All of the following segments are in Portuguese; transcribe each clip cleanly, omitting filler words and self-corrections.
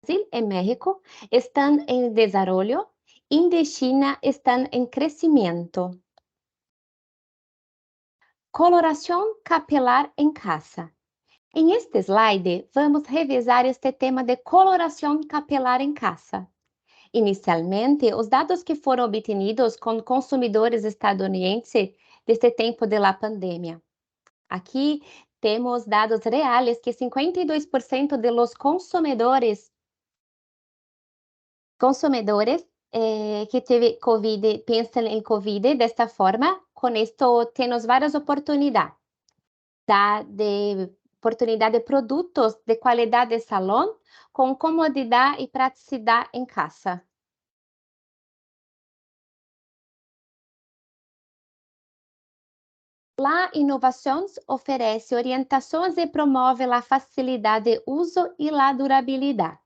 Brasil y México están en desarrollo y de China están en crecimiento. Coloração capilar em casa. Em este slide, vamos revisar este tema de coloração capilar em casa. Inicialmente, os dados que foram obtidos com consumidores estadunidenses deste tempo da pandemia. Aqui temos dados reais que 52% de los consumidores que teve COVID pensam em COVID desta forma. Com isto, temos várias oportunidades de produtos de qualidade de salão com comodidade e praticidade em casa. A inovação oferece orientações e promove a facilidade de uso e a durabilidade.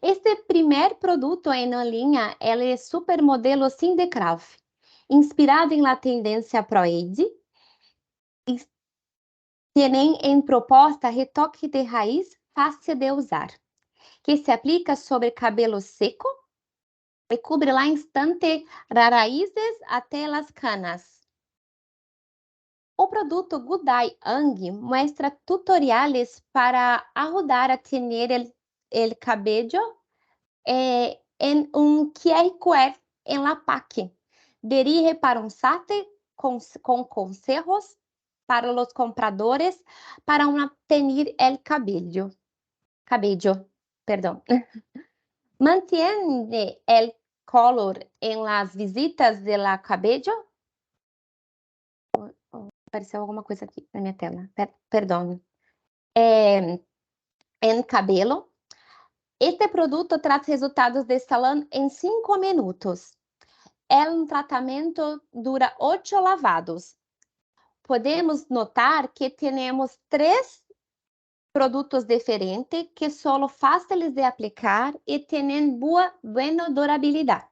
Este primeiro produto em linha é o supermodelo Cindy Crawford, inspirado em la tendência Pro-Age, e tem em proposta retoque de raiz fácil de usar, que se aplica sobre cabelo seco e cobre lá instante das raízes até as canas. O produto Goodeye Ang muestra tutoriales para ajudar a tener el cabello en un QR en la PAC. Dirige para un site con consejos para los compradores para tener el cabello. Perdón. Mantiene el color en las visitas de la cabello. Apareceu alguma coisa aqui na minha tela, perdão. Em cabelo. Este produto traz resultados de salão em 5 minutos. Um tratamento dura 8 lavados. Podemos notar que temos 3 produtos diferentes que são fáceis de aplicar e têm boa durabilidade.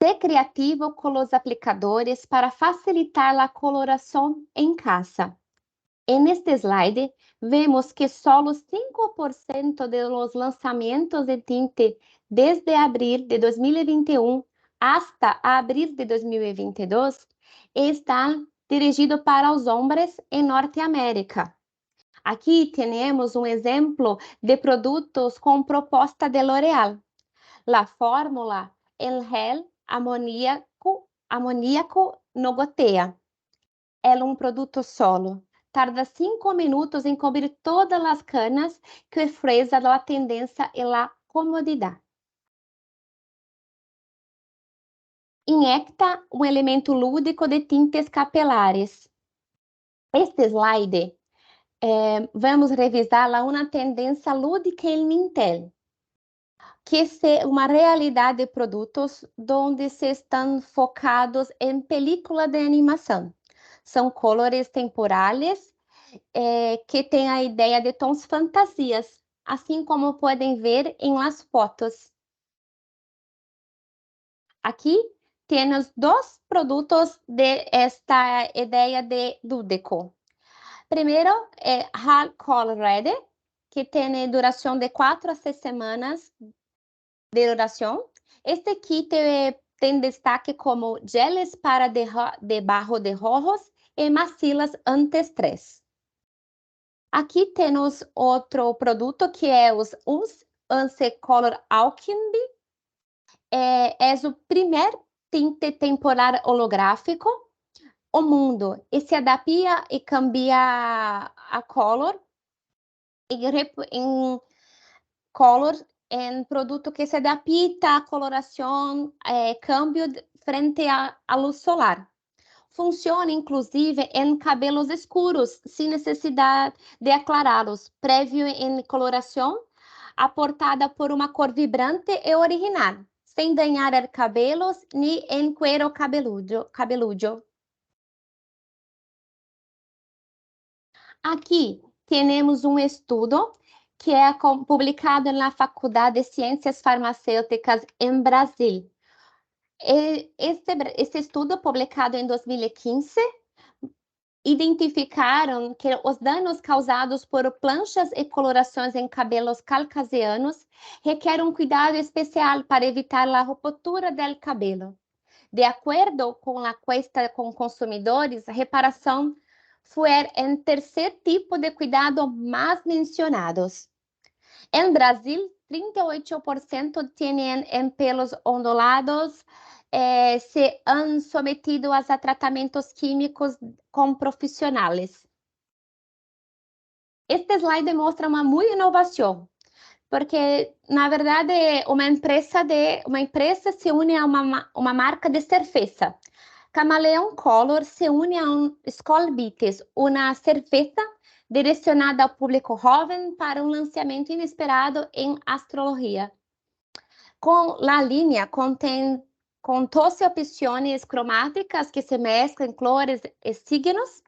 Ser criativo com os aplicadores para facilitar a coloração em casa. Neste slide, vemos que só 5% de los lançamentos de tinte desde abril de 2021 hasta abril de 2022 estão dirigidos para os homens em Norteamérica. Aqui temos exemplo de produtos com proposta de L'Oréal. A fórmula El Gel Amoníaco no gotea. É produto solo. Tarda 5 minutos em cobrir todas as canas que ofrece a tendência e a comodidade. Injecta elemento lúdico de tintes capilares. Este slide, vamos revisar uma tendência lúdica em Mintel, que é uma realidade de produtos onde se estão focados em película de animação. São colores temporais que têm a ideia de tons fantasias, assim como podem ver em las fotos. Aqui temos 2 produtos de esta ideia de lúdico. Primeiro é Hard Color Ready, que tem duração de 4 a 6 semanas de duração. Este kit tem destaque como geles para debajo de ojos e maxilas anti-estresse. Aqui temos outro produto que é os Unce Color Alchemy. É o primeiro tinte temporal holográfico do mundo e se adapta e cambia a color em color em produto que se adapta à coloração, câmbio frente à luz solar. Funciona, inclusive, em cabelos escuros, sem necessidade de aclará-los, prévio em coloração, aportada por uma cor vibrante e original, sem danhar os cabelos nem em cuero cabeludo. Aqui temos estudo que é publicado na Faculdade de Ciências Farmacêuticas em Brasil. Este estudo, publicado em 2015, identificaram que os danos causados por planchas e colorações em cabelos caucasianos requerem um cuidado especial para evitar a ruptura do cabelo. De acordo com a encuesta com consumidores, a reparação foi o terceiro tipo de cuidado mais mencionados. Em Brasil, 38% têm pelos ondulados se han sometido a tratamentos químicos com profissionais. Este slide mostra uma muito inovação, porque, na verdade, uma empresa se une a uma marca de cerveja. Camaleão Color se une a Skol Beats, uma cerveja direcionada ao público jovem para um lançamento inesperado em astrologia. Com a linha contém com 12 opções cromáticas que se mesclam cores e signos.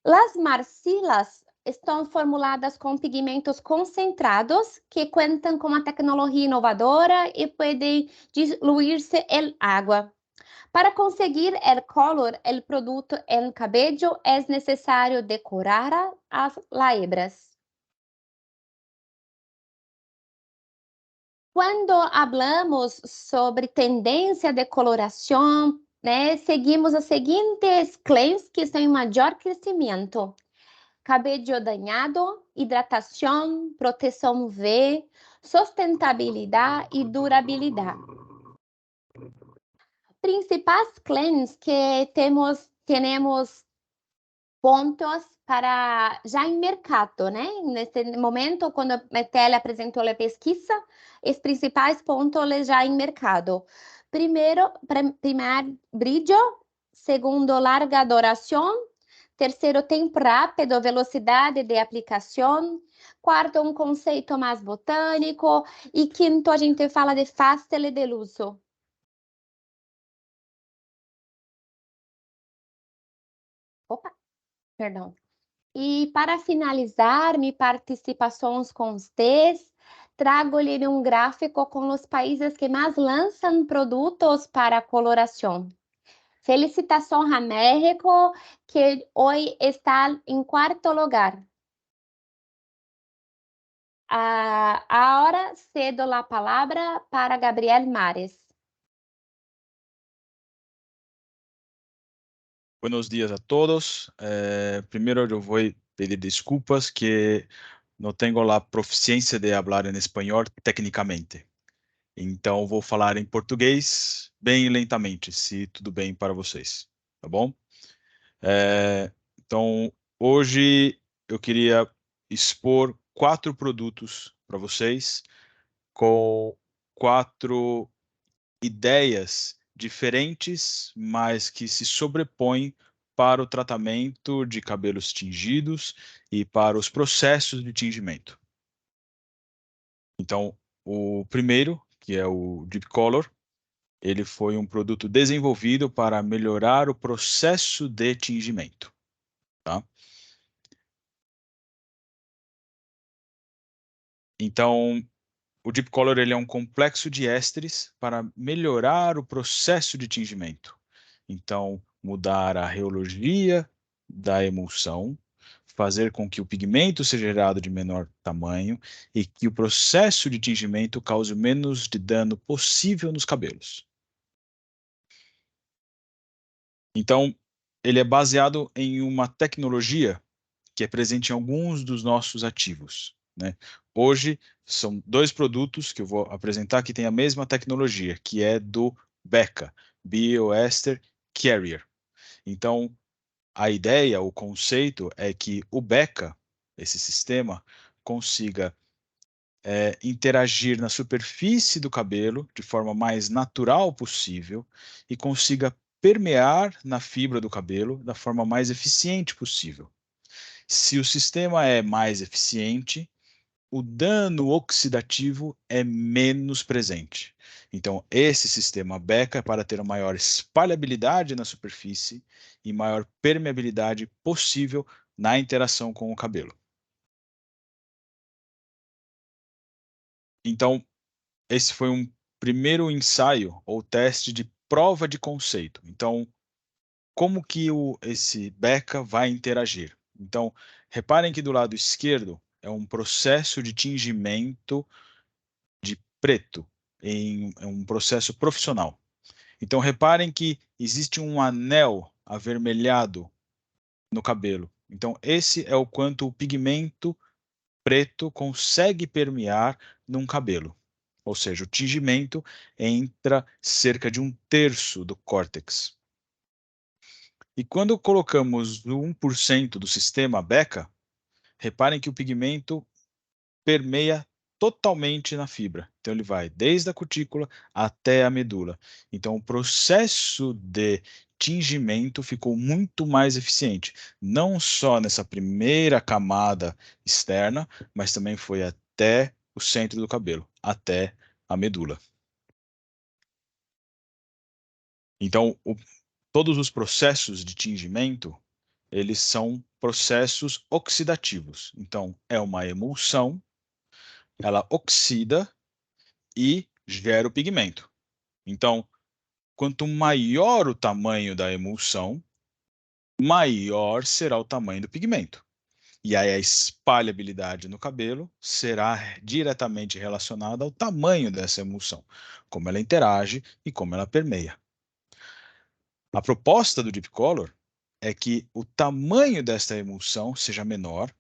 As marcilas estão formuladas com pigmentos concentrados que contam com uma tecnologia inovadora e podem diluir-se em água. Para conseguir o color do produto em cabelo, é necessário decorar as hebras. Quando falamos sobre tendência de coloração, seguimos os seguintes claims que estão em maior crescimento: cabelo dañado, hidratação, proteção UV, sustentabilidade e durabilidade. Principais claims que temos pontos para já em mercado, né? Nesse momento, quando a Metel apresentou a pesquisa, os principais pontos já em mercado. Primeiro, brillo. Segundo, larga duração. Terceiro, tempo rápido, velocidade de aplicação. Quarto, um conceito mais botânico. E quinto, a gente fala de fácil de uso. Opa, perdão. E para finalizar minhas participações com vocês, trago-lhe um gráfico com os países que mais lançam produtos para coloração. Felicitações a México, que hoje está em quarto lugar. Agora cedo a palavra para Gabriel Mares. Buenos días a todos. Primero yo voy a pedir disculpas que no tengo la proficiencia de hablar en español técnicamente. Então, vou falar em português bem lentamente, se tudo bem para vocês, tá bom? Então, hoje eu queria expor 4 produtos para vocês, com 4 ideias diferentes, mas que se sobrepõem para o tratamento de cabelos tingidos e para os processos de tingimento. Então, o primeiro, que é o Deep Color, ele foi um produto desenvolvido para melhorar o processo de tingimento, tá? Então, o Deep Color ele é um complexo de ésteres para melhorar o processo de tingimento. Então, mudar a reologia da emulsão, fazer com que o pigmento seja gerado de menor tamanho e que o processo de tingimento cause o menos de dano possível nos cabelos. Então, ele é baseado em uma tecnologia que é presente em alguns dos nossos ativos, né? Hoje, são 2 produtos que eu vou apresentar que têm a mesma tecnologia, que é do BECA, Bioester Carrier. Então, a ideia, o conceito é que o BECA, esse sistema, consiga interagir na superfície do cabelo de forma mais natural possível e consiga permear na fibra do cabelo da forma mais eficiente possível. Se o sistema é mais eficiente, o dano oxidativo é menos presente. Então, esse sistema BECA é para ter a maior espalhabilidade na superfície e maior permeabilidade possível na interação com o cabelo. Então, esse foi um primeiro ensaio ou teste de prova de conceito. Então, como que esse BECA vai interagir? Então, reparem que do lado esquerdo é um processo de tingimento de preto, é um processo profissional. Então, reparem que existe um anel avermelhado no cabelo. Então, esse é o quanto o pigmento preto consegue permear num cabelo. Ou seja, o tingimento entra cerca de 1/3 do córtex. E quando colocamos o 1% do sistema BECA, reparem que o pigmento permeia totalmente na fibra. Então, ele vai desde a cutícula até a medula. Então, o processo de tingimento ficou muito mais eficiente, não só nessa primeira camada externa, mas também foi até o centro do cabelo, até a medula. Então, todos os processos de tingimento, eles são processos oxidativos. Então, é uma emulsão, ela oxida e gera o pigmento. Então, quanto maior o tamanho da emulsão, maior será o tamanho do pigmento. E aí a espalhabilidade no cabelo será diretamente relacionada ao tamanho dessa emulsão, como ela interage e como ela permeia. A proposta do Deep Color é que o tamanho desta emulsão seja menor,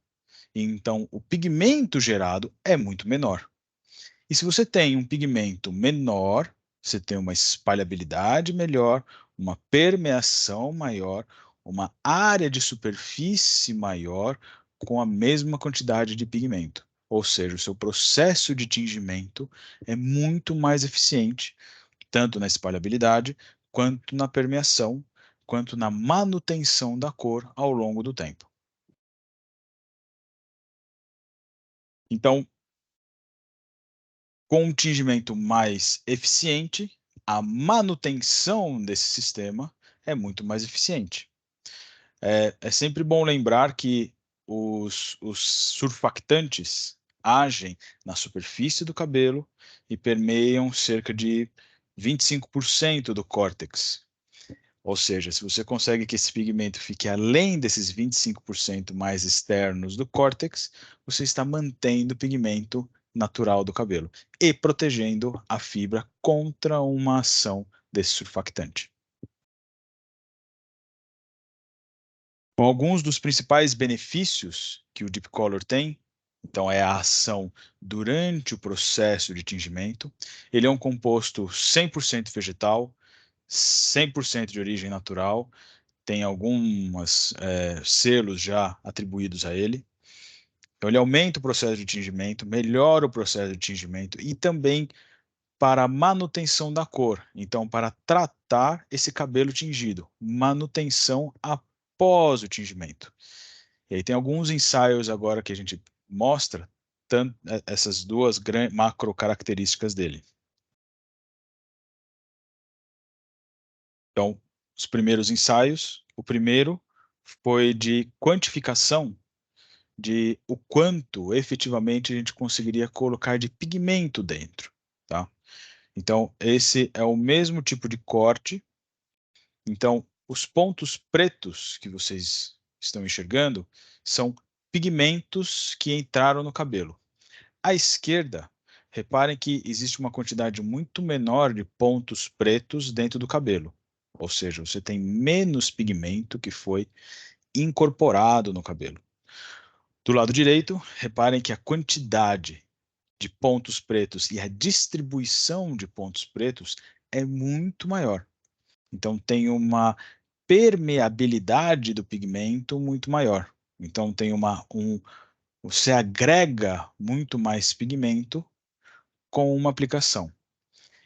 e então o pigmento gerado é muito menor. E se você tem um pigmento menor, você tem uma espalhabilidade melhor, uma permeação maior, uma área de superfície maior com a mesma quantidade de pigmento. Ou seja, o seu processo de tingimento é muito mais eficiente, tanto na espalhabilidade, quanto na permeação, quanto na manutenção da cor ao longo do tempo. Então, com um tingimento mais eficiente, a manutenção desse sistema é muito mais eficiente. É sempre bom lembrar que os surfactantes agem na superfície do cabelo e permeiam cerca de 25% do córtex. Ou seja, se você consegue que esse pigmento fique além desses 25% mais externos do córtex, você está mantendo o pigmento natural do cabelo e protegendo a fibra contra uma ação desse surfactante. Com alguns dos principais benefícios que o Deep Color tem, então é a ação durante o processo de tingimento. Ele é um composto 100% vegetal, 100% de origem natural, tem alguns selos já atribuídos a ele. Então, ele aumenta o processo de tingimento, melhora o processo de tingimento e também para a manutenção da cor. Então, para tratar esse cabelo tingido, manutenção após o tingimento. E aí tem alguns ensaios agora que a gente mostra essas duas macro características dele. Então, os primeiros ensaios, o primeiro foi de quantificação de o quanto efetivamente a gente conseguiria colocar de pigmento dentro, tá? Então, esse é o mesmo tipo de corte. Então, os pontos pretos que vocês estão enxergando são pigmentos que entraram no cabelo. À esquerda, reparem que existe uma quantidade muito menor de pontos pretos dentro do cabelo. Ou seja, você tem menos pigmento que foi incorporado no cabelo. Do lado direito, reparem que a quantidade de pontos pretos e a distribuição de pontos pretos é muito maior. Então, tem uma permeabilidade do pigmento muito maior. Então, você agrega muito mais pigmento com uma aplicação.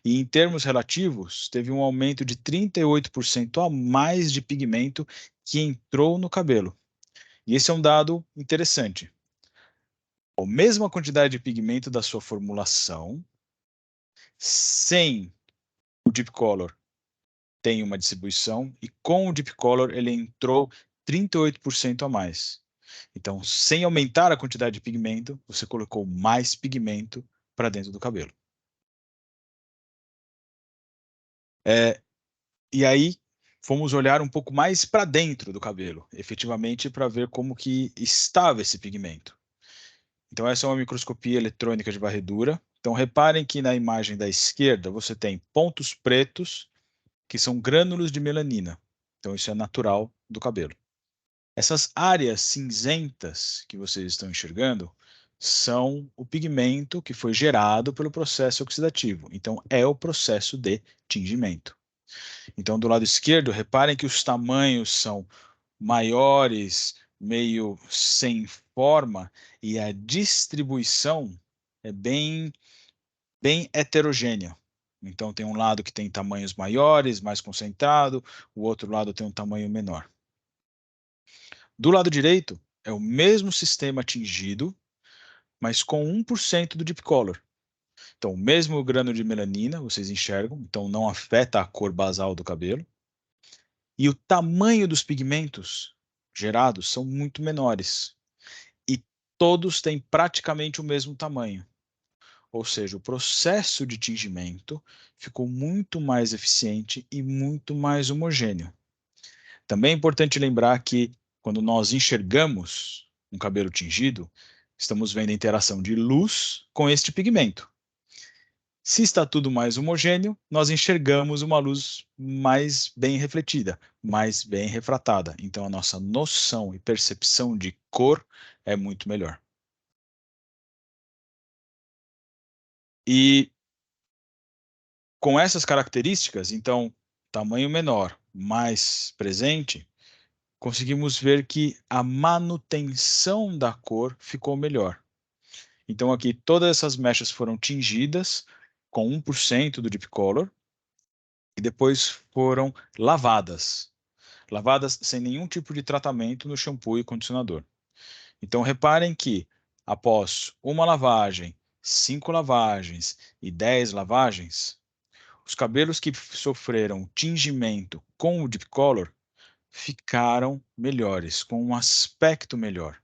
E em termos relativos, teve um aumento de 38% a mais de pigmento que entrou no cabelo. E esse é um dado interessante. A mesma quantidade de pigmento da sua formulação, sem o Deep Color tem uma distribuição, e com o Deep Color ele entrou 38% a mais. Então, sem aumentar a quantidade de pigmento, você colocou mais pigmento para dentro do cabelo. E aí, fomos olhar um pouco mais para dentro do cabelo, efetivamente para ver como que estava esse pigmento. Então essa é uma microscopia eletrônica de varredura. Então reparem que na imagem da esquerda você tem pontos pretos, que são grânulos de melanina. Então isso é natural do cabelo. Essas áreas cinzentas que vocês estão enxergando são o pigmento que foi gerado pelo processo oxidativo. Então é o processo de tingimento. Então, do lado esquerdo, reparem que os tamanhos são maiores, meio sem forma, e a distribuição é bem heterogênea. Então, tem um lado que tem tamanhos maiores, mais concentrado, o outro lado tem um tamanho menor. Do lado direito, é o mesmo sistema tingido, mas com 1% do deep color. Então, o mesmo grano de melanina, vocês enxergam, então não afeta a cor basal do cabelo. E o tamanho dos pigmentos gerados são muito menores. E todos têm praticamente o mesmo tamanho. Ou seja, o processo de tingimento ficou muito mais eficiente e muito mais homogêneo. Também é importante lembrar que, quando nós enxergamos um cabelo tingido, estamos vendo a interação de luz com este pigmento. Se está tudo mais homogêneo, nós enxergamos uma luz mais bem refletida, mais bem refratada. Então, a nossa noção e percepção de cor é muito melhor. E com essas características, então, tamanho menor, mais presente, conseguimos ver que a manutenção da cor ficou melhor. Então, aqui, todas essas mechas foram tingidas com 1% do Deep Color e depois foram lavadas. Lavadas sem nenhum tipo de tratamento no shampoo e condicionador. Então, reparem que, após uma lavagem, 5 lavagens e 10 lavagens, os cabelos que sofreram tingimento com o Deep Color ficaram melhores, com um aspecto melhor.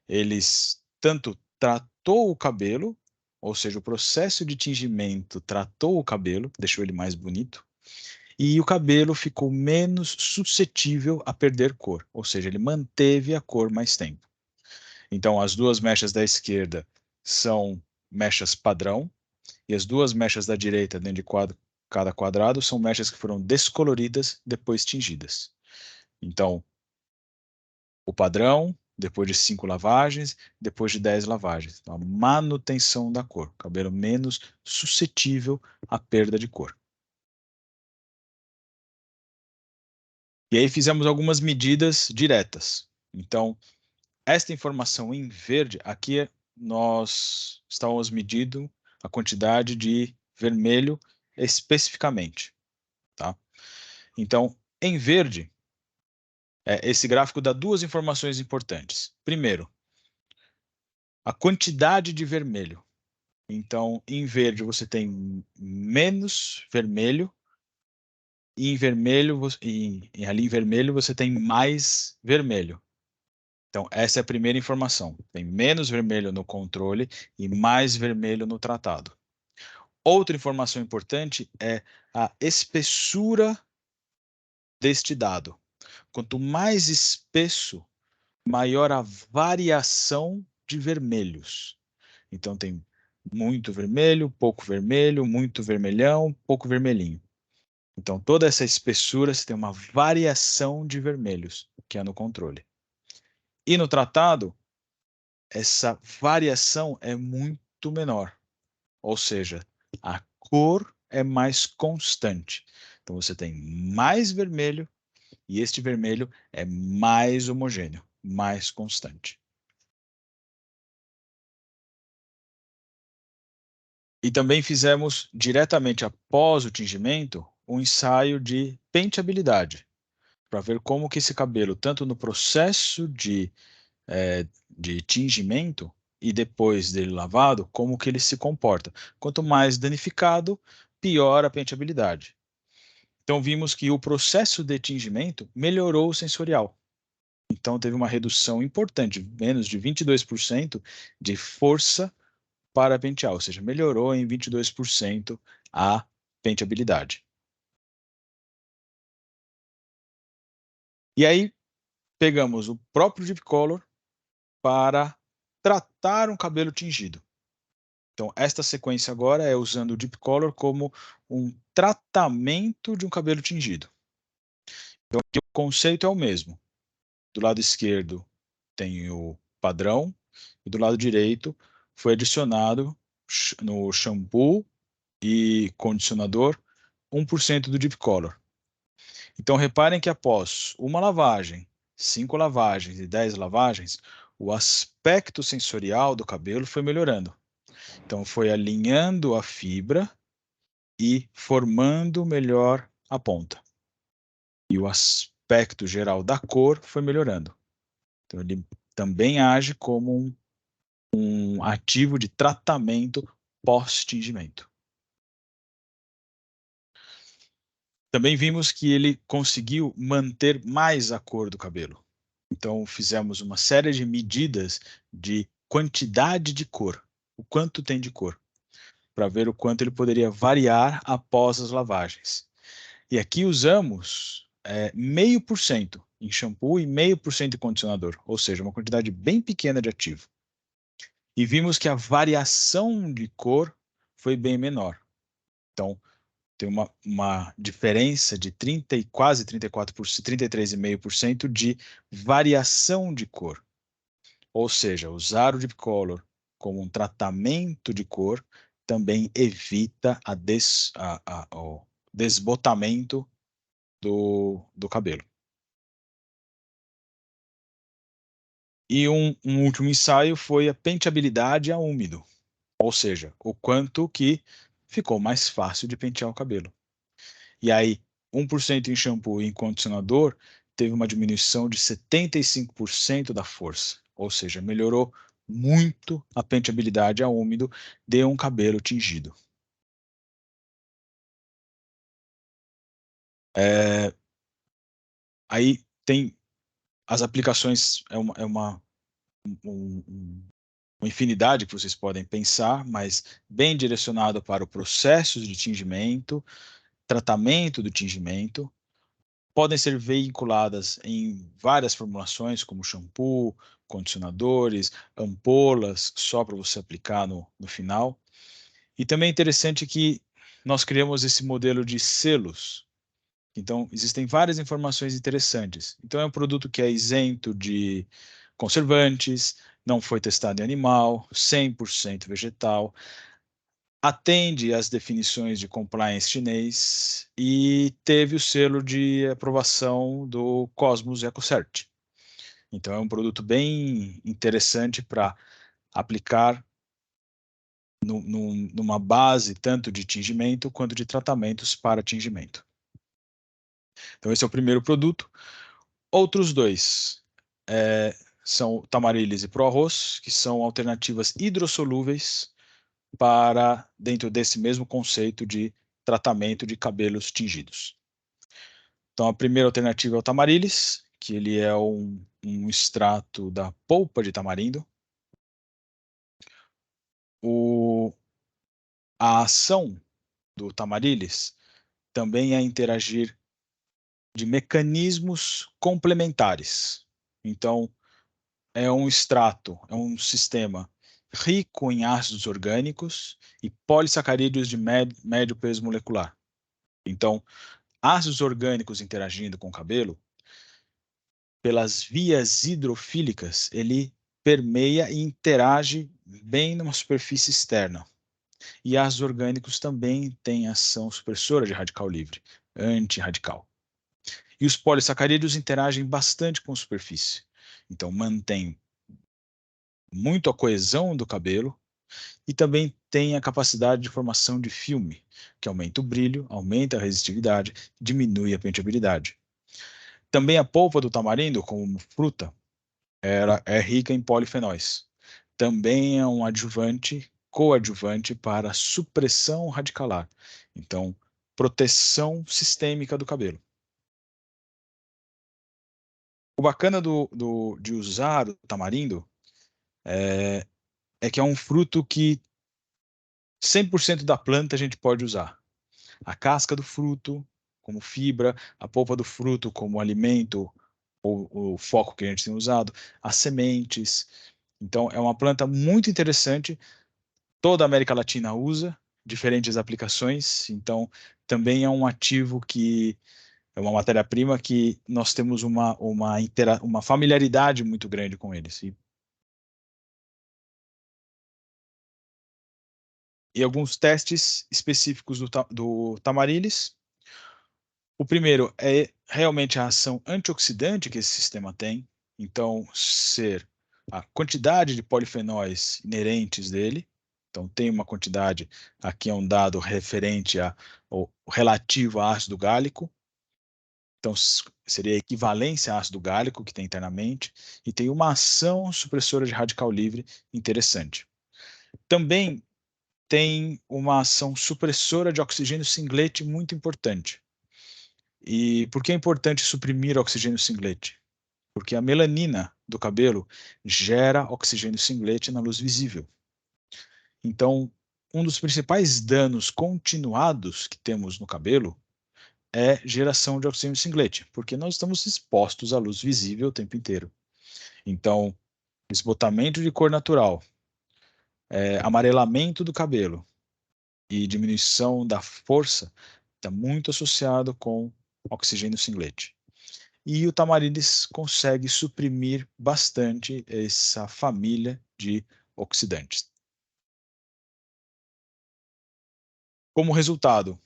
Eles tanto tratou o cabelo, ou seja, o processo de tingimento tratou o cabelo, deixou ele mais bonito, e o cabelo ficou menos suscetível a perder cor, ou seja, ele manteve a cor mais tempo. Então, as duas mechas da esquerda são mechas padrão, e as duas mechas da direita, dentro de cada quadrado, são mechas que foram descoloridas depois tingidas. Então, o padrão, depois de 5 lavagens, depois de 10 lavagens. Então, a manutenção da cor, cabelo menos suscetível à perda de cor. E aí fizemos algumas medidas diretas. Então, esta informação em verde, aqui nós estamos medindo a quantidade de vermelho especificamente, tá? Então, em verde, esse gráfico dá duas informações importantes. Primeiro, a quantidade de vermelho. Então, em verde você tem menos vermelho e em vermelho e ali em vermelho você tem mais vermelho. Então, essa é a primeira informação. Tem menos vermelho no controle e mais vermelho no tratado. Outra informação importante é a espessura deste dado. Quanto mais espesso, maior a variação de vermelhos. Então, tem muito vermelho, muito vermelhão, pouco vermelhinho. Então, toda essa espessura, você tem uma variação de vermelhos, que é no controle. E no tratado, essa variação é muito menor. Ou seja, a cor é mais constante. Então, você tem mais vermelho e este vermelho é mais homogêneo, mais constante. E também fizemos, diretamente após o tingimento, um ensaio de penteabilidade, para ver como que esse cabelo, tanto no processo de tingimento e depois dele lavado, como que ele se comporta. Quanto mais danificado, pior a penteabilidade. Então vimos que o processo de tingimento melhorou o sensorial. Então teve uma redução importante, menos de 22% de força para pentear, ou seja, melhorou em 22% a penteabilidade. E aí, pegamos o próprio Deep Color para tratar um cabelo tingido. Então, esta sequência agora é usando o Deep Color como um tratamento de um cabelo tingido. Então, aqui o conceito é o mesmo. Do lado esquerdo tem o padrão, e do lado direito foi adicionado no shampoo e condicionador 1% do Deep Color. Então, reparem que após uma lavagem, 5 lavagens e 10 lavagens, o aspecto sensorial do cabelo foi melhorando. Então, foi alinhando a fibra e formando melhor a ponta. E o aspecto geral da cor foi melhorando. Então, ele também age como um ativo de tratamento pós-tingimento. Também vimos que ele conseguiu manter mais a cor do cabelo. Então, fizemos uma série de medidas de quantidade de cor, o quanto tem de cor, para ver o quanto ele poderia variar após as lavagens. E aqui usamos 0,5% em shampoo e 0,5% em condicionador, ou seja, uma quantidade bem pequena de ativo. E vimos que a variação de cor foi bem menor. Então, tem uma diferença de 30 e quase 34%, 33,5% de variação de cor. Ou seja, usar o Deep Color como um tratamento de cor também evita o desbotamento do cabelo. E um último ensaio foi a penteabilidade a úmido, ou seja, o quanto que ficou mais fácil de pentear o cabelo. E aí, 1% em shampoo e em condicionador teve uma diminuição de 75% da força, ou seja, melhorou muito a penteabilidade a úmido de um cabelo tingido. Aí tem as aplicações, uma infinidade que vocês podem pensar, mas bem direcionado para o processo de tingimento, tratamento do tingimento. Podem ser veiculadas em várias formulações, como shampoo, condicionadores, ampolas, só para você aplicar no final. E também é interessante que nós criamos esse modelo de selos. Então, existem várias informações interessantes. Então, é um produto que é isento de conservantes, não foi testado em animal, 100% vegetal, atende às definições de compliance chinês e teve o selo de aprovação do Cosmos EcoCert. Então, é um produto bem interessante para aplicar numa base tanto de tingimento quanto de tratamentos para tingimento. Então, esse é o primeiro produto. Outros dois são o Tamarilis e Pro-Arroz, que são alternativas hidrossolúveis para dentro desse mesmo conceito de tratamento de cabelos tingidos. Então, a primeira alternativa é o Tamarilis, que ele é um extrato da polpa de tamarindo. A ação do Tamarilis também é interagir de mecanismos complementares. Então, é um extrato, é um sistema rico em ácidos orgânicos e polissacarídeos de médio peso molecular. Então, ácidos orgânicos interagindo com o cabelo, pelas vias hidrofílicas, ele permeia e interage bem numa superfície externa. E ácidos orgânicos também têm ação supressora de radical livre, antirradical. E os polissacarídeos interagem bastante com a superfície. Então, mantém muito a coesão do cabelo e também tem a capacidade de formação de filme, que aumenta o brilho, aumenta a resistividade, diminui a penteabilidade. Também a polpa do tamarindo, como fruta, é rica em polifenóis. Também é um adjuvante, coadjuvante para supressão radicalar. Então, proteção sistêmica do cabelo. O bacana de usar o tamarindo é que é um fruto que 100% da planta a gente pode usar. A casca do fruto como fibra, a polpa do fruto como alimento o foco que a gente tem usado, as sementes. Então, é uma planta muito interessante. Toda a América Latina usa, diferentes aplicações. Então, também é um ativo que é uma matéria-prima que nós temos uma familiaridade muito grande com eles. E alguns testes específicos do Tamarilis. O primeiro é realmente a ação antioxidante que esse sistema tem. Então, ser a quantidade de polifenóis inerentes dele. Então, tem uma quantidade, aqui é um dado referente ao relativo a ácido gálico. Então, seria a equivalência a ácido gálico que tem internamente. E tem uma ação supressora de radical livre interessante. Também tem uma ação supressora de oxigênio singlete muito importante. E por que é importante suprimir o oxigênio singlete? Porque a melanina do cabelo gera oxigênio singlete na luz visível. Então, um dos principais danos continuados que temos no cabelo é geração de oxigênio singlete, porque nós estamos expostos à luz visível o tempo inteiro. Então, desbotamento de cor natural, amarelamento do cabelo e diminuição da força está muito associado com oxigênio singlete. E o Tamarilis consegue suprimir bastante essa família de oxidantes. Como resultado,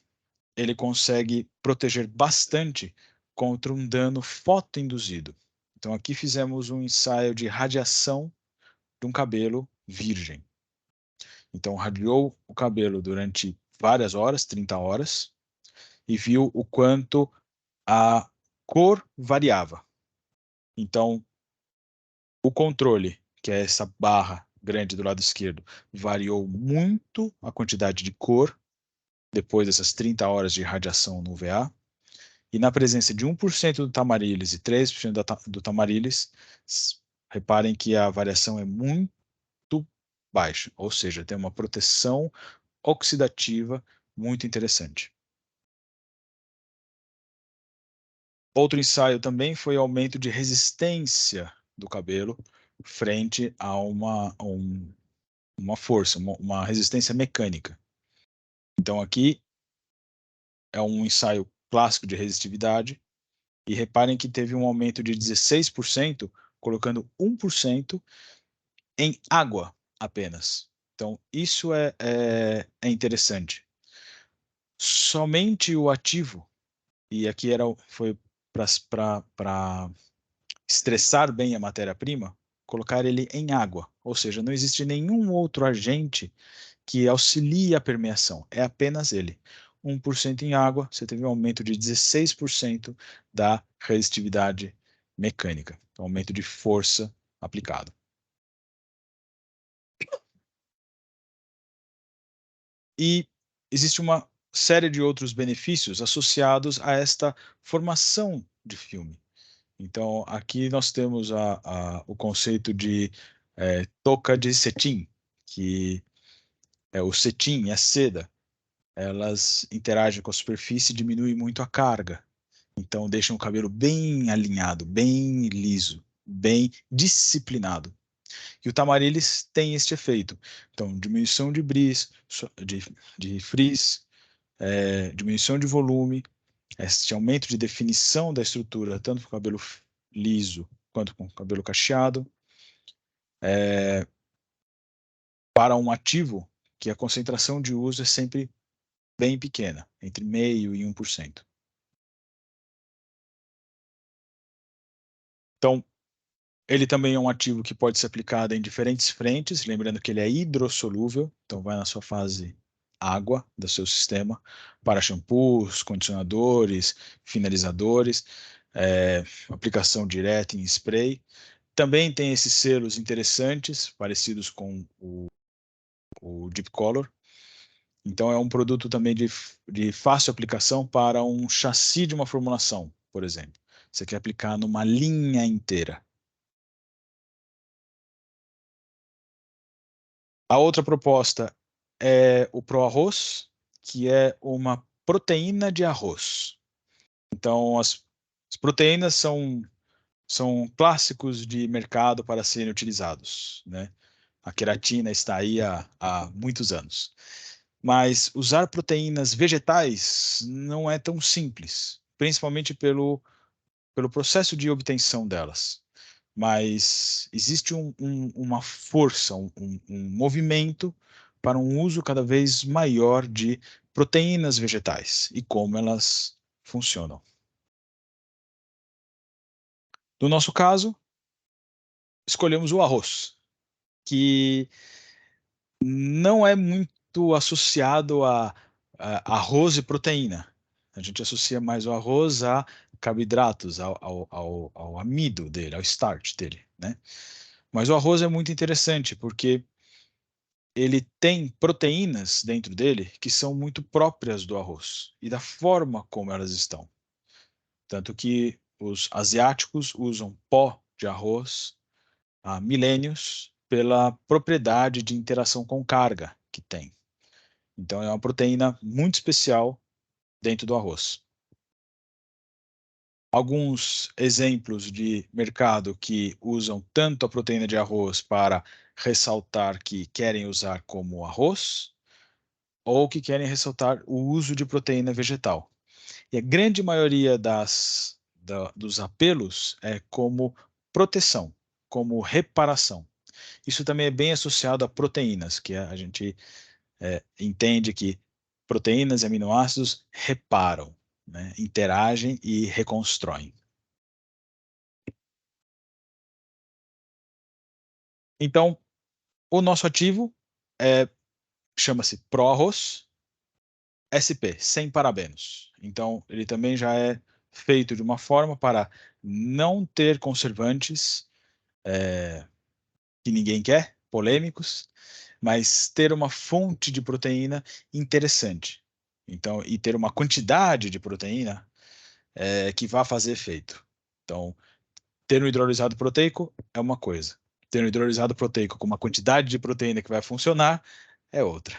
ele consegue proteger bastante contra um dano fotoinduzido. Então, aqui fizemos um ensaio de radiação de um cabelo virgem. Então, radiou o cabelo durante várias horas, 30 horas, e viu o quanto a cor variava. Então, o controle, que é essa barra grande do lado esquerdo, variou muito a quantidade de cor depois dessas 30 horas de radiação no UVA. E na presença de 1% do Tamarilis e 3% do Tamarilis, reparem que a variação é muito baixa, ou seja, tem uma proteção oxidativa muito interessante. Outro ensaio também foi o aumento de resistência do cabelo frente a uma força, uma resistência mecânica. Então aqui é um ensaio clássico de resistividade e reparem que teve um aumento de 16%, colocando 1% em água apenas. Então isso é interessante. Somente o ativo, e aqui foi para estressar bem a matéria-prima, colocar ele em água, ou seja, não existe nenhum outro agente que auxilia a permeação, é apenas ele. 1% em água, você teve um aumento de 16% da resistividade mecânica, então, aumento de força aplicado. E existe uma série de outros benefícios associados a esta formação de filme. Então, aqui nós temos o conceito de touca de cetim, que é o cetim e a seda, elas interagem com a superfície e diminuem muito a carga. Então, deixam o cabelo bem alinhado, bem liso, bem disciplinado. E o Tamarilis tem este efeito. Então, diminuição de bris, de frizz, diminuição de volume, este aumento de definição da estrutura, tanto para o cabelo liso quanto com o cabelo cacheado, para um ativo que a concentração de uso é sempre bem pequena, entre 0,5% e 1%. Então, ele também é um ativo que pode ser aplicado em diferentes frentes, lembrando que ele é hidrossolúvel, então vai na sua fase água do seu sistema, para shampoos, condicionadores, finalizadores, aplicação direta em spray. Também tem esses selos interessantes, parecidos com o Deep Color. Então é um produto também de fácil aplicação para um chassi de uma formulação, por exemplo. Você quer aplicar numa linha inteira. A outra proposta é o Pro Arroz, que é uma proteína de arroz. Então, as proteínas são são clássicos de mercado para serem utilizados, né? A queratina está aí há muitos anos. Mas usar proteínas vegetais não é tão simples, principalmente pelo processo de obtenção delas. Mas existe uma força, um movimento para um uso cada vez maior de proteínas vegetais e como elas funcionam. No nosso caso, escolhemos o arroz, que não é muito associado a arroz e proteína. A gente associa mais o arroz a carboidratos, ao amido dele, ao starch dele, né? Mas o arroz é muito interessante porque ele tem proteínas dentro dele que são muito próprias do arroz e da forma como elas estão. Tanto que os asiáticos usam pó de arroz há milênios pela propriedade de interação com carga que tem. Então, é uma proteína muito especial dentro do arroz. Alguns exemplos de mercado que usam tanto a proteína de arroz para ressaltar que querem usar como arroz, ou que querem ressaltar o uso de proteína vegetal. E a grande maioria dos apelos é como proteção, como reparação. Isso também é bem associado a proteínas, que a gente entende que proteínas e aminoácidos reparam, né, interagem e reconstroem. Então, o nosso ativo chama-se ProArroz SP, sem parabenos. Então, ele também já é feito de uma forma para não ter conservantes que ninguém quer, polêmicos, mas ter uma fonte de proteína interessante. Então, e ter uma quantidade de proteína que vá fazer efeito. Então, ter um hidrolisado proteico é uma coisa. Ter um hidrolisado proteico com uma quantidade de proteína que vai funcionar é outra.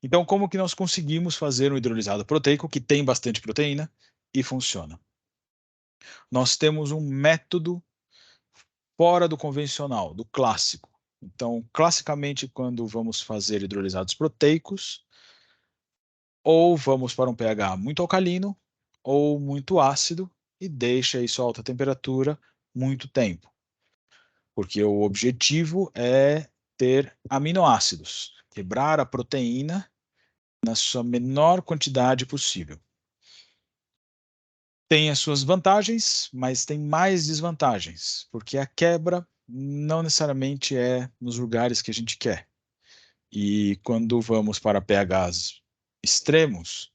Então, como que nós conseguimos fazer um hidrolisado proteico que tem bastante proteína e funciona? Nós temos um método fora do convencional, do clássico. Então, classicamente, quando vamos fazer hidrolisados proteicos, ou vamos para um pH muito alcalino ou muito ácido e deixa isso a alta temperatura muito tempo, porque o objetivo é ter aminoácidos, quebrar a proteína na sua menor quantidade possível. Tem as suas vantagens, mas tem mais desvantagens, porque a quebra não necessariamente é nos lugares que a gente quer. E quando vamos para pHs extremos,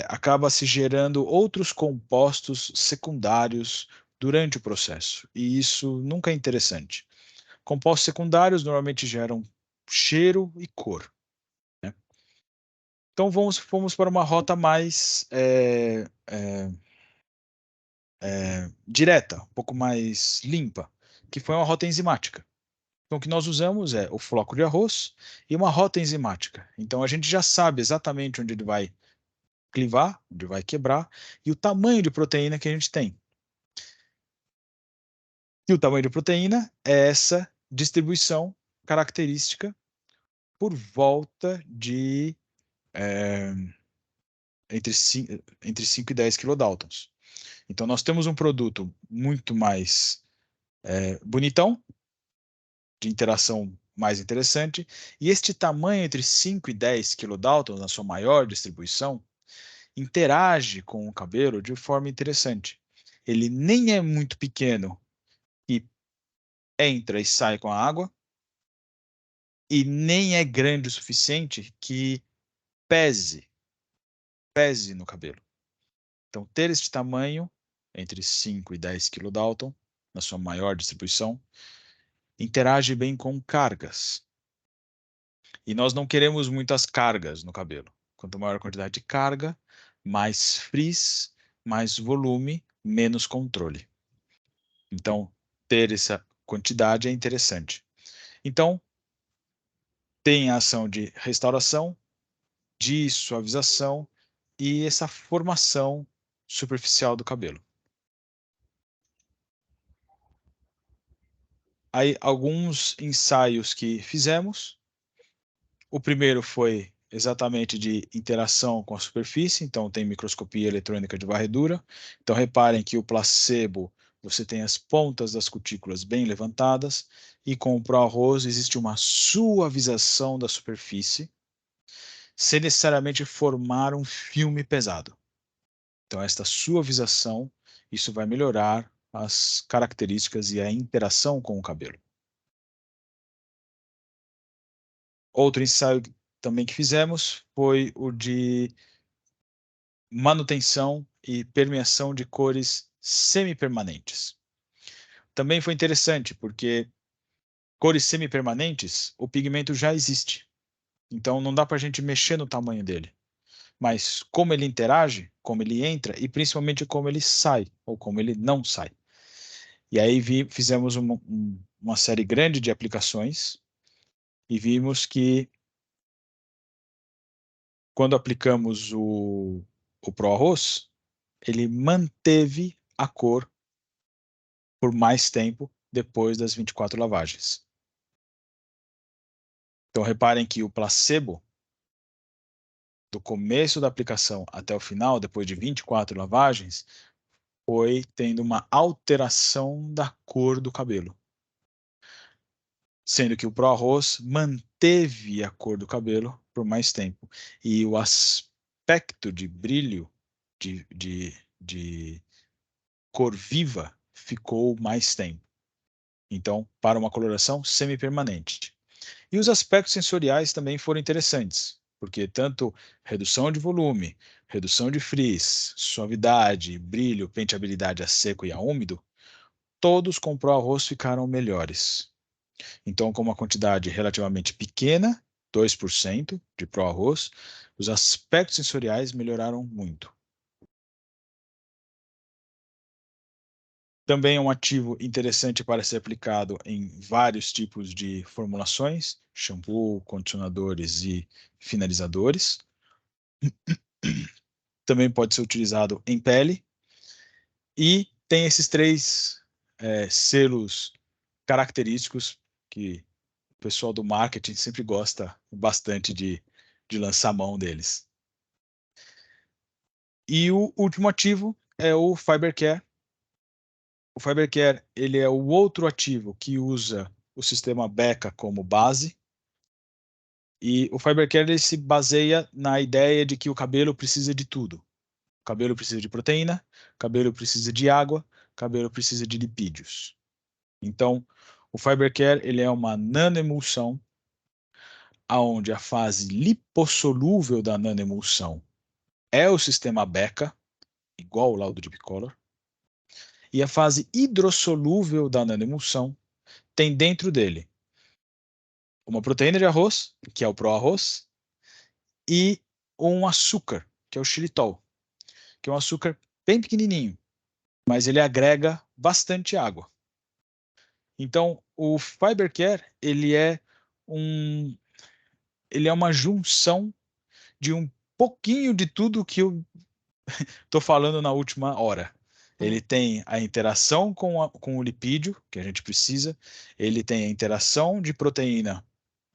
acaba se gerando outros compostos secundários durante o processo, e isso nunca é interessante. Compostos secundários normalmente geram cheiro e cor, né? Então fomos para uma rota mais direta, um pouco mais limpa, que foi uma rota enzimática. Então, o que nós usamos é o floco de arroz e uma rota enzimática. Então, a gente já sabe exatamente onde ele vai clivar, onde vai quebrar, e o tamanho de proteína que a gente tem. E o tamanho de proteína é essa distribuição característica por volta de é, entre 5 e 10 kilodaltons. Então, nós temos um produto muito mais bonitão, de interação mais interessante, e este tamanho entre 5 e 10 kilodaltons, na sua maior distribuição, interage com o cabelo de forma interessante. Ele nem é muito pequeno e entra e sai com a água, e nem é grande o suficiente que pese, pese no cabelo. Então, ter este tamanho, entre 5 e 10 kilodalton, na sua maior distribuição, interage bem com cargas. E nós não queremos muitas cargas no cabelo. Quanto maior a quantidade de carga, mais frizz, mais volume, menos controle. Então, ter essa quantidade é interessante. Então, tem a ação de restauração, de suavização e essa formação superficial do cabelo. aí alguns ensaios que fizemos. O primeiro foi exatamente de interação com a superfície, então tem microscopia eletrônica de varredura. Então reparem que o placebo, você tem as pontas das cutículas bem levantadas, e com o pró-arroz existe uma suavização da superfície, sem necessariamente formar um filme pesado. Então esta suavização, isso vai melhorar as características e a interação com o cabelo. Outro ensaio também que fizemos foi o de manutenção e permeação de cores semipermanentes. Também foi interessante, porque cores semipermanentes, o pigmento já existe. Então não dá para a gente mexer no tamanho dele. Mas como ele interage, como ele entra e principalmente como ele sai, ou como ele não sai. E aí fizemos uma série grande de aplicações e vimos que quando aplicamos o Pro-Arroz, ele manteve a cor por mais tempo depois das 24 lavagens. Então reparem que o placebo, do começo da aplicação até o final, depois de 24 lavagens, foi tendo uma alteração da cor do cabelo. Sendo que o Pro-Arroz manteve a cor do cabelo por mais tempo. E o aspecto de brilho, de cor viva, ficou mais tempo. Então, para uma coloração semi-permanente. E os aspectos sensoriais também foram interessantes, porque tanto redução de volume, redução de frizz, suavidade, brilho, penteabilidade a seco e a úmido, todos com o Pro-Arroz ficaram melhores. Então, com uma quantidade relativamente pequena, 2% de Pro-Arroz, os aspectos sensoriais melhoraram muito. Também é um ativo interessante para ser aplicado em vários tipos de formulações, shampoo, condicionadores e finalizadores. Também pode ser utilizado em pele. E tem esses três selos característicos que o pessoal do marketing sempre gosta bastante de lançar mão deles. E o último ativo é o Fibercare. O Fibercare, ele é o outro ativo que usa o sistema BECA como base. E o Fibercare ele se baseia na ideia de que o cabelo precisa de tudo. O cabelo precisa de proteína, o cabelo precisa de água, o cabelo precisa de lipídios. Então, o Fibercare ele é uma nanoemulsão, onde a fase lipossolúvel da nanoemulsão é o sistema BECA, igual lá do Deep Color, e a fase hidrossolúvel da nanoemulsão tem dentro dele uma proteína de arroz, que é o Pro-Arroz, e um açúcar, que é o xilitol, que é um açúcar bem pequenininho, mas ele agrega bastante água. Então, o Fibercare, ele é uma junção de um pouquinho de tudo que eu estou falando na última hora. Ele tem a interação com o lipídio, que a gente precisa, ele tem a interação de proteína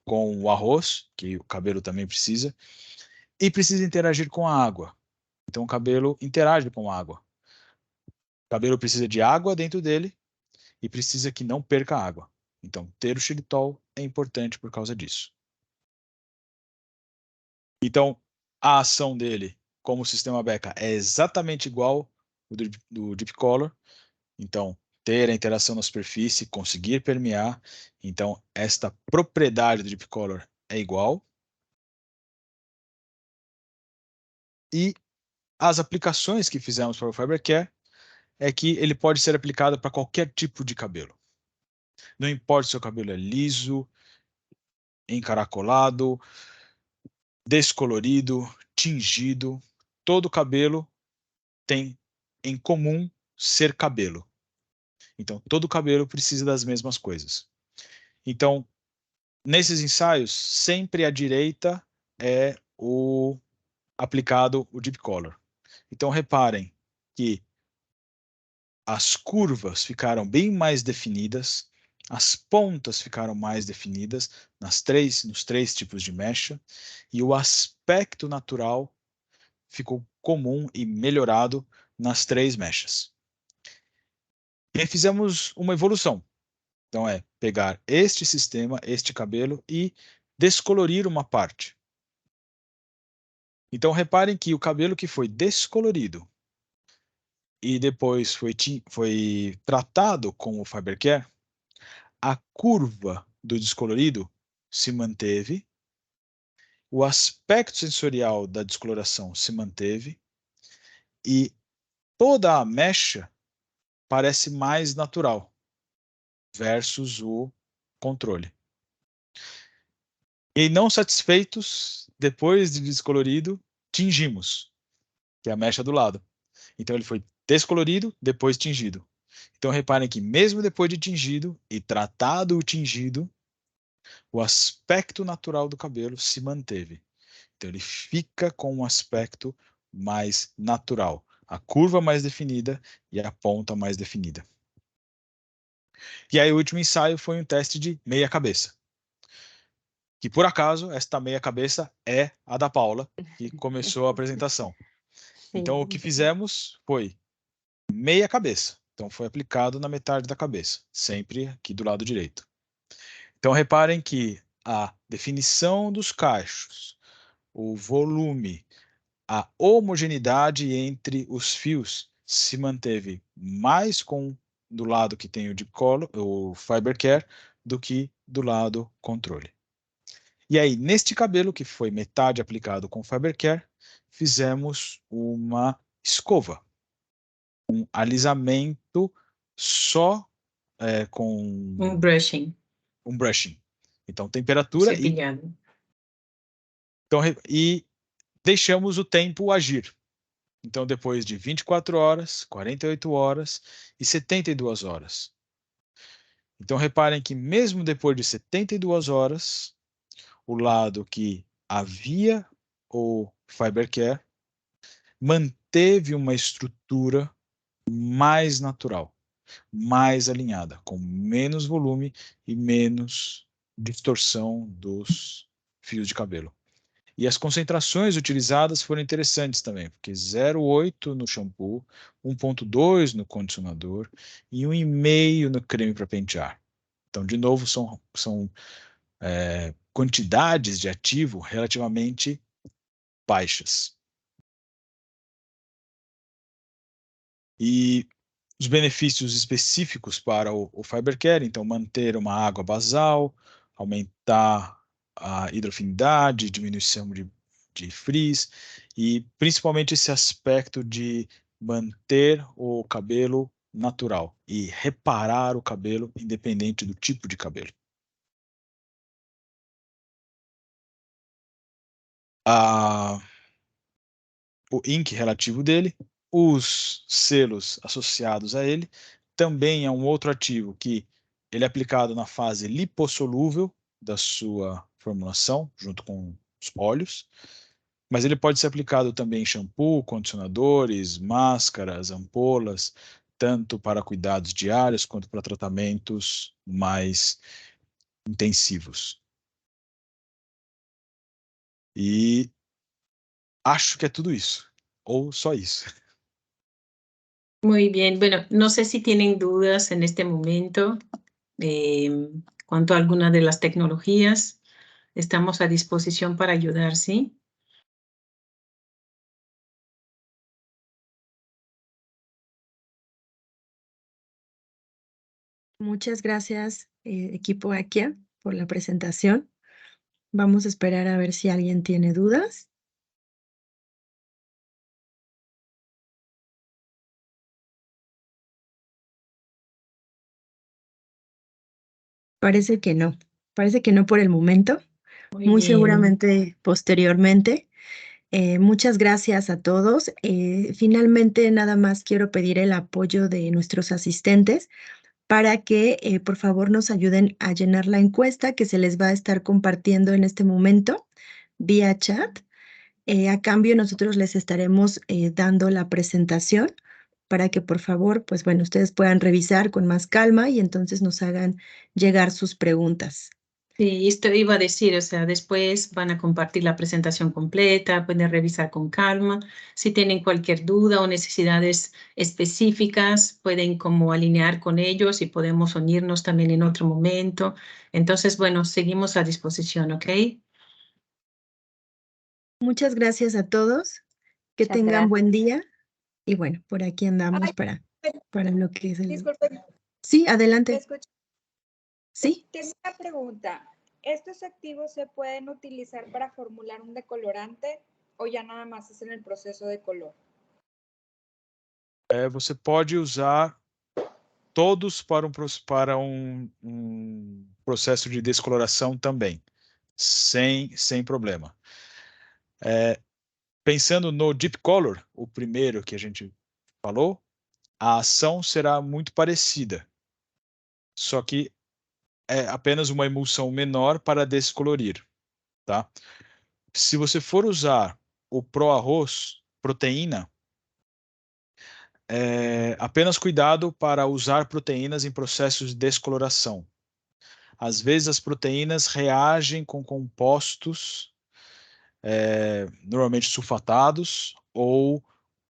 com o arroz, que o cabelo também precisa, e precisa interagir com a água. Então o cabelo interage com a água. O cabelo precisa de água dentro dele e precisa que não perca água. Então ter o xilitol é importante por causa disso. Então a ação dele como sistema BECA é exatamente igual ao do Deep Color. Então ter a interação na superfície, conseguir permear. Então esta propriedade do Deep Color é igual. E as aplicações que fizemos para o Fibercare é que ele pode ser aplicado para qualquer tipo de cabelo. Não importa se o seu cabelo é liso, encaracolado, descolorido, tingido, todo cabelo tem em comum ser cabelo. Então, todo cabelo precisa das mesmas coisas. Então, nesses ensaios, sempre à direita é o aplicado o Deep Color. Então, reparem que as curvas ficaram bem mais definidas, as pontas ficaram mais definidas nos três tipos de mecha, e o aspecto natural ficou comum e melhorado nas três mechas. E fizemos uma evolução. Então é pegar este sistema, este cabelo e descolorir uma parte. Então reparem que o cabelo que foi descolorido e depois foi tratado com o Fibercare, a curva do descolorido se manteve, o aspecto sensorial da descoloração se manteve e toda a mecha parece mais natural versus o controle. E não satisfeitos, depois de descolorido, tingimos, que é a mecha do lado. Então ele foi descolorido, depois tingido. Então reparem que mesmo depois de tingido e tratado o tingido, o aspecto natural do cabelo se manteve. Então ele fica com um aspecto mais natural, a curva mais definida e a ponta mais definida. E aí o último ensaio foi um teste de meia cabeça, que por acaso esta meia cabeça é a da Paula, que começou a apresentação. Então o que fizemos foi meia cabeça. Então foi aplicado na metade da cabeça, sempre aqui do lado direito. Então reparem que a definição dos cachos, o volume, a homogeneidade entre os fios se manteve mais do lado que tem o Deep Color, o Fibercare, do que do lado controle. E aí, neste cabelo que foi metade aplicado com Fibercare, fizemos uma escova, um alisamento só com brushing. um brushing. Então, temperatura cepilhado. e deixamos o tempo agir. Então, depois de 24 horas, 48 horas e 72 horas. Então, reparem que mesmo depois de 72 horas, o lado que havia o Fibercare manteve uma estrutura mais natural, mais alinhada, com menos volume e menos distorção dos fios de cabelo. E as concentrações utilizadas foram interessantes também, porque 0,8 no shampoo, 1,2 no condicionador e 1,5 no creme para pentear. Então, de novo, são quantidades de ativo relativamente baixas. E os benefícios específicos para o Fibercare, então manter uma água basal, aumentar a hidrofinidade, diminuição de frizz e principalmente esse aspecto de manter o cabelo natural e reparar o cabelo independente do tipo de cabelo. O ink relativo dele, os selos associados a ele, também é um outro ativo que ele é aplicado na fase lipossolúvel da sua formulação, junto com os óleos, mas ele pode ser aplicado também em shampoo, condicionadores, máscaras, ampolas, tanto para cuidados diários quanto para tratamentos mais intensivos. E acho que é tudo isso, ou só isso. Muy bien. Bueno, no sé si tienen dudas en este momento cuanto a alguna de las tecnologías. Estamos a disposición para ayudar, ¿sí? Muchas gracias, equipo Akia, por la presentación. Vamos a esperar a ver si alguien tiene dudas. Parece que no por el momento, muy bien. seguramente posteriormente. Muchas gracias a todos. Finalmente, nada más quiero pedir el apoyo de nuestros asistentes para que, por favor, nos ayuden a llenar la encuesta que se les va a estar compartiendo en este momento vía chat. A cambio, nosotros les estaremos dando la presentación para que por favor, pues bueno, ustedes puedan revisar con más calma y entonces nos hagan llegar sus preguntas. Sí, esto iba a decir, o sea, después van a compartir la presentación completa, pueden revisar con calma. Si tienen cualquier duda o necesidades específicas, pueden como alinear con ellos y podemos unirnos también en otro momento. Entonces, bueno, seguimos a disposición, ¿ok? Muchas gracias a todos, que Muchas tengan buen gracias. día y bueno, por aquí andamos Ay, para lo que es el... disculpen, Sí, ¿me adelante. escuchan? Sí. Tengo una pregunta. ¿Estos activos se pueden utilizar para formular un decolorante o ya nada más es en el proceso de color? Você pode usar todos para processo de descoloração também, sem problema. Pensando no Deep Color, o primeiro que a gente falou, a ação será muito parecida, só que é apenas uma emulsão menor para descolorir, tá? Se você for usar o Pro Arroz proteína, apenas cuidado para usar proteínas em processos de descoloração. Às vezes as proteínas reagem com compostos normalmente sulfatados ou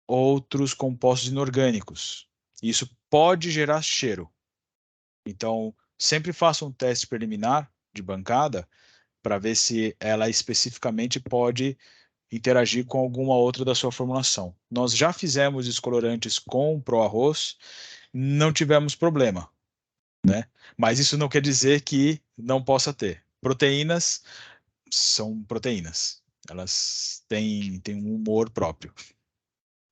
outros compostos inorgânicos. Isso pode gerar cheiro. Então, sempre faça um teste preliminar de bancada para ver se ela especificamente pode interagir com alguma outra da sua formulação. Nós já fizemos descolorantes com o Pro Arroz, não tivemos problema, né? Mas isso não quer dizer que não possa ter. Proteínas são proteínas. Elas têm um humor próprio.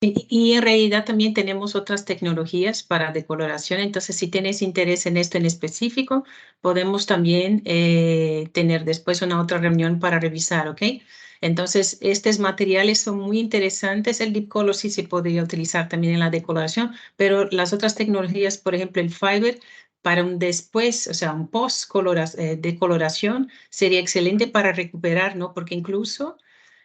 Y en realidad también tenemos otras tecnologías para decoloración, entonces si tienes interés en esto en específico, podemos también tener después una otra reunión para revisar, ¿ok? Entonces, estos materiales son muy interesantes, el Deep Color sí se podría utilizar también en la decoloración, pero las otras tecnologías, por ejemplo, el Fiber, para un después, o sea, un post decoloración, sería excelente para recuperar, ¿no? Porque incluso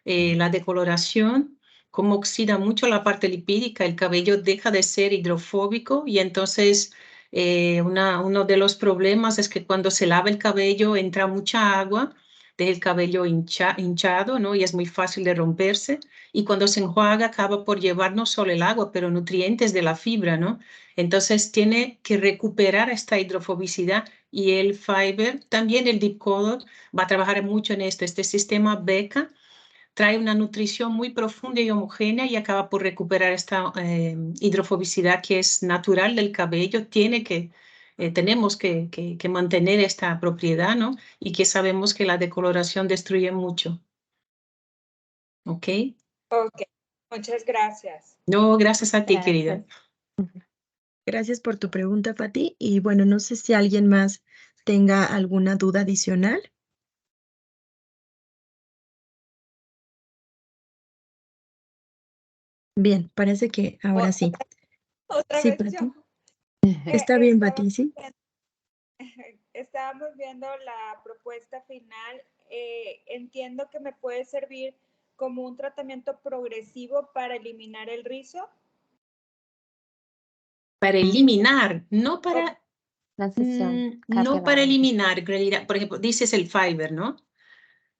la decoloración como oxida mucho la parte lipídica, el cabello deja de ser hidrofóbico y entonces uno de los problemas es que cuando se lava el cabello entra mucha agua, deja el cabello hinchado, ¿no? Y es muy fácil de romperse. Y cuando se enjuaga acaba por llevar no solo el agua, pero nutrientes de la fibra, ¿no? Entonces tiene que recuperar esta hidrofobicidad y el Fiber, también el Deep Color, va a trabajar mucho en esto. Este sistema BECA trae una nutrición muy profunda y homogénea y acaba por recuperar esta hidrofobicidad que es natural del cabello. Tenemos que mantener esta propiedad, ¿no? Y que sabemos que la decoloración destruye mucho. ¿Ok? Ok, muchas gracias. No, gracias a ti, Gracias. querida. Gracias por tu pregunta, Fati. Y bueno, no sé si alguien más tenga alguna duda adicional. Bien, parece que ahora sí. Otra Sí, vez Pati. yo. Está bien, Pati, ¿sí? Estábamos viendo la propuesta final. Entiendo que me puede servir como un tratamiento progresivo para eliminar el rizo. Para eliminar, no para, Transición no para capilar. eliminar, en realidad. Por ejemplo, dices el Fiber, ¿no?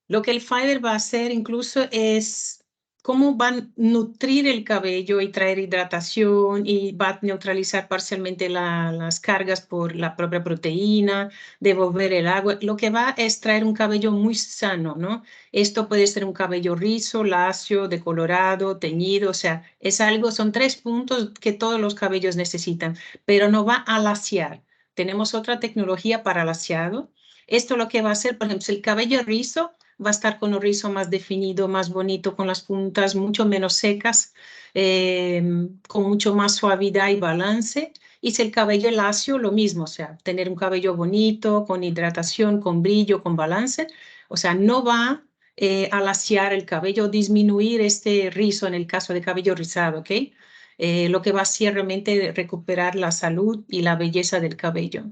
Lo que el Fiber va a hacer incluso es cómo va a nutrir el cabello y traer hidratación y va a neutralizar parcialmente las cargas por la propia proteína, devolver el agua. Lo que va es traer un cabello muy sano, ¿no? Esto puede ser un cabello rizo, lacio, decolorado, teñido, o sea, es algo, son 3 puntos que todos los cabellos necesitan, pero no va a laciar. Tenemos otra tecnología para laciado. Esto lo que va a hacer, por ejemplo, si el cabello rizo, va a estar con un rizo más definido, más bonito, con las puntas mucho menos secas, con mucho más suavidad y balance. Y si el cabello es lacio, lo mismo, o sea, tener un cabello bonito, con hidratación, con brillo, con balance. O sea, no va a laciar el cabello, disminuir este rizo en el caso de cabello rizado, ¿ok? Lo que va a hacer realmente recuperar la salud y la belleza del cabello.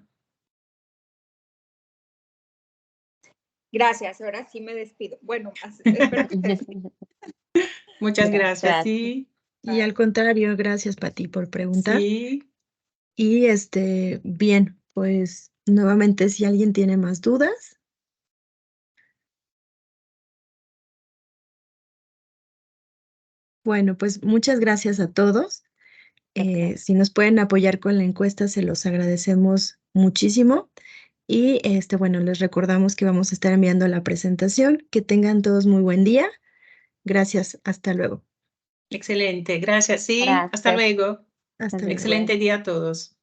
Gracias, ahora sí me despido. Bueno, espero que estés bien. Muchas gracias. Gracias. Sí. Y al contrario, gracias, Pati, por preguntar. Sí. Y bien, pues nuevamente, si alguien tiene más dudas. Bueno, pues muchas gracias a todos. Si nos pueden apoyar con la encuesta, se los agradecemos muchísimo. Y bueno, les recordamos que vamos a estar enviando la presentación. Que tengan todos muy buen día. Gracias, hasta luego. Excelente, gracias. Sí, hasta Gracias. luego. Hasta luego. Excelente día a todos.